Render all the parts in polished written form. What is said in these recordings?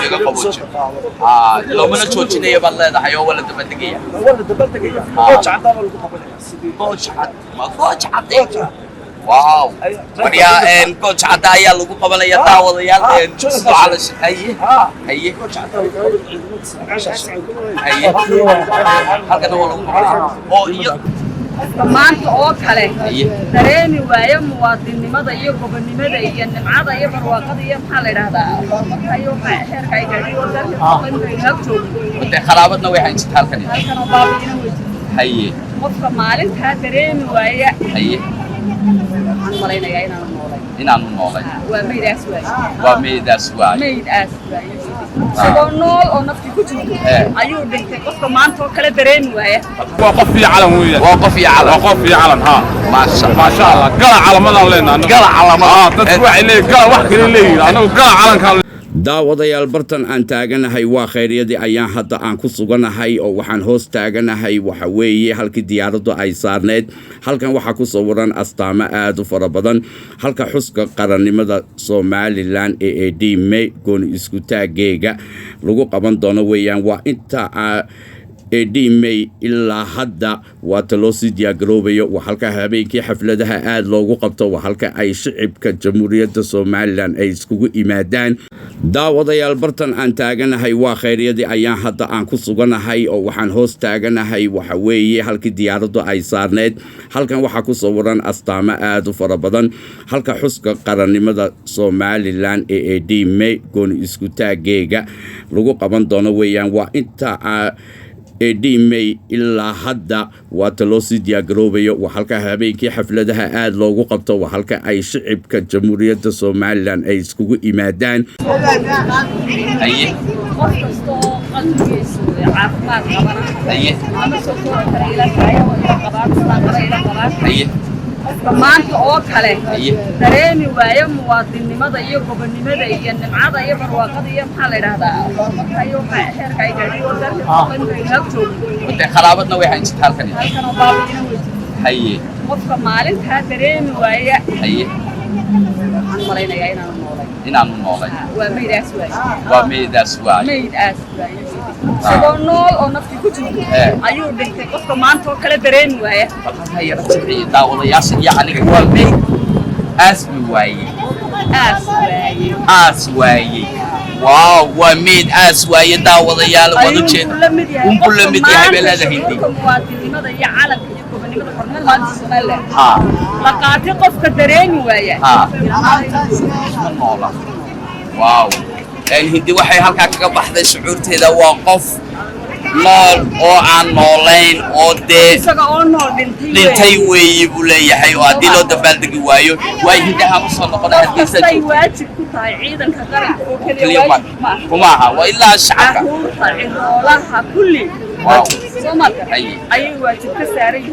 laga qaboojiyo loomana joojinayo baad leedahay oo wala dabadegaya gooja cadaan lagu qabanaya sidii gooja cad ma gooja cad واو وريا ان كوتش عدايا لو قبليا داوديال ان جسو على هي هي كوتش هي halkan oo lagu oo iyo maanta oo kale dareemi waayo muwaadinimada iyo gobonimada iyo nimcada iyo barwaaqada iyo maxaa la yiraahdaa markayo heerka ay gaadhay oo dadka kharaabadna way haystaa halkan oo baabiina way haye qofka maalinta dareemi waaya haye waxaan malaynayaa inaan noolay waa meedaas waay meedaas waay sidoo nool oo nafti ku jirto ayuu dhintay qofka maanta oo kale dareemi waaya waa qof iyo calan weeyaan waa qof iyo calan ha ma sha Allah gala calamadan leenahay gala calamada dadku waxay leeyihiin gala wax kale leeyihiin anagu gala calankan daawadayaal bartan aan taaganahay waa khayryadii ayaan hadda aan ku suganahay oo waxaan hoos taaganahay waxa weeye halkii diyaaraddu ay saarneed halkan waxaa ku sawiran astaamo aad u fara badan halka xuska qarannimada Somaliland AAD May gooni isku taageega lagu qaban doono weeyaan waa inta AAD May ilaa hadda waa loo sii diyaargaroobayo waa halka habeenkii xafladaha aad loogu qabto waa halka ay shicibka jamhuuriyadda Somaliland ay iskugu imaadaan daawadayaal bartan aan taaganahay waa khayryadii ayaan hadda aan ku suganahay oo waxaan hoos taaganahay waxa weeye halkii diyaaraddu ay saarneed halkan waxaa ku sawiran astaamo aad u fara badan halka xuska qarannimada Somaliland AAD May gooni isku taageega lagu qaban doono weeyaan waa inta AAD May ilaa hadda waa loo sii diyaargaroobayo waa halka habeenkii xafladaha aad loogu qabto waa halka ay shicibka jamhuuriyadda Somaliland ay iskugu imaadaan haye qof kasto qalbigiisu caafimaad qabana haye ama soo kala ilaahay qabaan haye maanta oo kale dareemi waayo muwaadinimada iyo gobonimada iyo nimcada iyo barwaaqada iyo maxaa la yiraahdaa markayo heerka ay gaadhay oo dadka kharaabadna way haystaa halkan oo baabiina way haye qofka maalinta dareemi waaya haye waxaan malaynayaa inaan noolay waa meedaas waay sidoo nool oo nafti ku jirto ayuu dhintay qofka maanta oo kale dareemi waaya hayra tabciid daawadayaasha iyo aniga waa meed aas waaye waaw waa meed aas waaye daawadayaal wada jeed kula mid yahay beelada hindi muwaadinimada iyo calanka iyo gobonimada hormar maanta Soomaaliland laqaati qofka dareemi waaya واو هندي waxay halka kaga baxday shucuurteeda waa qof nool oo aan noolayn oo isaga oo nool dhintay weeye buu leeyahay oo hadii loo dabaaldegi waayo way hindaha ma soo noqon hadii ay waajib ku tahay ciidanka qaranka oo kaliya kuma aha waa ilaa shacabka ciidamada kulli waaw Soomaaliya ay waajib ka saaray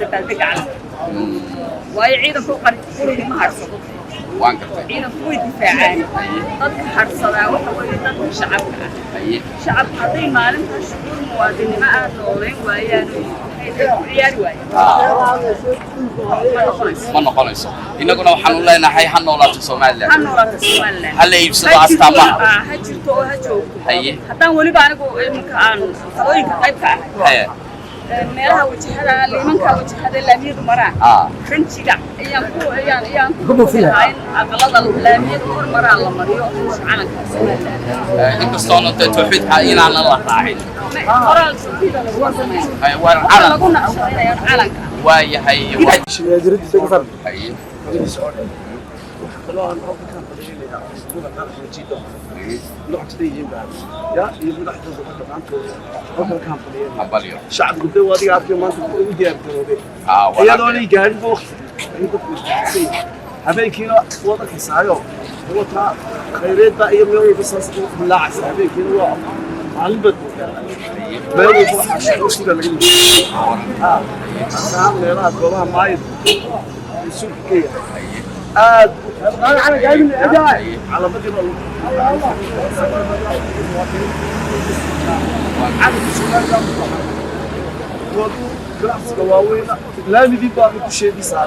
dabaaldeg calan way ciidanka qaranka ma harsado waan gartay ciidanku way difaacaan dadka harsadaa waxa weeye dadka shacabka shacabka hadday maalintaas shucuur muwaadinimo aad nooleyn waayaan ciyaari waayaan ma noqonayso innaguna waxaan u leenahay ha noolaato Somaliland ha la iibsado astaamaha ha jirto oo ha joogto haddaan weliba anigu iminka aan talooyinka qaybka ahay meelaha wajahada liimanka wajahada laamiyadu maraan ranjiga ayaan ku filayn aqalada laamiyadu maraan la mariyo calanka Soomaaliland inkastoo inta tawxiidka inaan la raacin qoraal suuqida lagu sameeyo waa calan lagu naqshadeeyo calanka waa yahay shiraadiradiisa ku far haye شعب قدام وادي عارف ما انت ودي اركبه يا دوني قاعد وقت هبين كيلو وضعك سايو هو تا خيرات بقى يوم بس لا عسى هبين كيلو علبت ما هو وش ده اللي سام ليرات والله ما يسوق كي انا جاي من الاداء على بدر لا نبي بقى كل شيء بيصير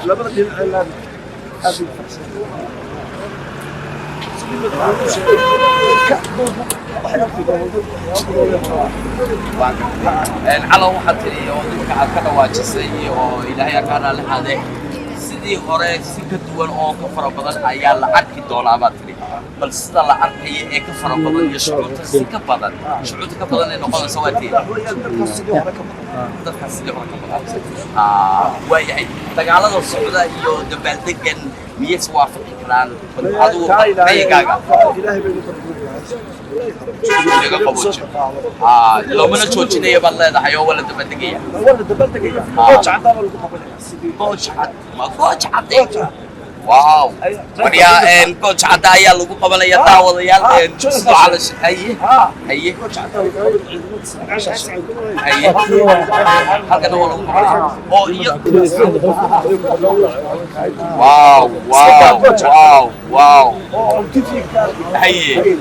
لا بدنا نلعب هذه الفرصة على واحد تري كذا واجسي إلى هي كان هذا سيدي هراء سكتوان أو كفر بدن أيال عرك دولا باتري بل سيد الله عرك هي كفر بدن يشعر سك بدن شعور كبدن إنه قال سواتي وياي تقالد الصعودة يو دبلتكن ميس وافق كلام هذا كي كاغا لو من الشوشينية بالله ده حيوان ولا دبلتكية كوتش عندنا ولا كوتش عد ما كوتش عد واو وريا ان كوتش عد يا لو قبل يا تاول يا على هي هي هي هكذا هو واو واو واو واو هي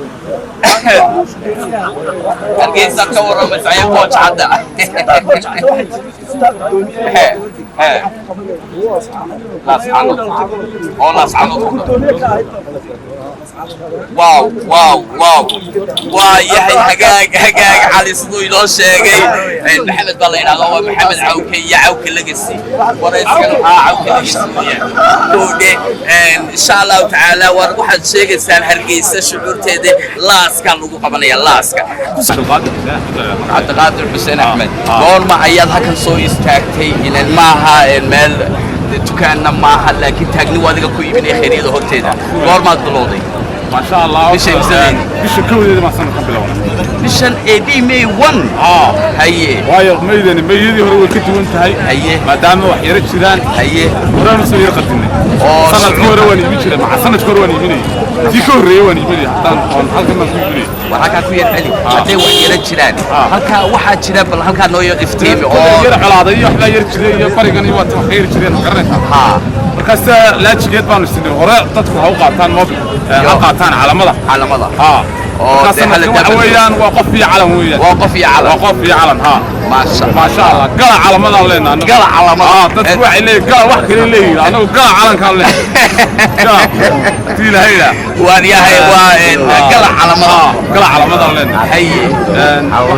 الجيزة كورة متعيا كوتش عد واو واو واو وياهي حقاق علي صدو يلو شيغي محمد بالله هو محمد عوكي عوكي لقسي ورئيس كانوا عوكي لقسي ان شاء الله تعالى واحد شيغي سان هرقيسة شعورتيدي لاسكا لغو قبنيا لاسكا عبد القادر حسين احمد قول ما اياد هكا سو استاكتي ان maaha meel dukaanna maaha laakiin taagni wadiga ku iibinay khayriida horteeda goormaad bilowday ما شاء الله بيش كودي ما سنة قبلنا بيشن AB May 1 هي واير ميدان ميدي هو كنت وانت هي ما دام وحيرت شدان هي ورا نسوي قدنا سنة كورواني بيجي مع سنة كورواني بني في كوريواني بني حتى halka ma ku yiri waxa ka ku yar cali haday wax yara jiraan halka waxa jira bal halka noo iftiimi oo yar calaada iyo wax la yar jiray iyo barigan iyo waxa khayr jireen qaranka markaas la jigeed baan istii hore dadku ha u qaataan mobil ha qaataan calamada ويان وقف علم ويان وقف علم ها ما شاء الله قال علمنا لنا قال علمنا تسوع لي قال واحد لي انا قال علم كان لي تيلا هيدا واريا هي قال علمنا لنا هي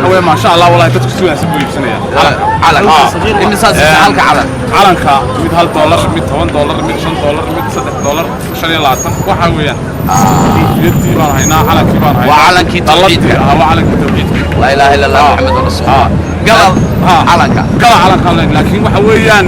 هو ما شاء الله والله تسوع سبوي سنه علم المساس حالك علمك مid $1 mid $10 mid $5 mid $3 waxa weeyaan يدي بان هينا علنكي بان هينا وعلنكي توحيد وعلنكي توحيد لا اله الا الله محمد رسول الله قال علنك لكن waxa weeyaan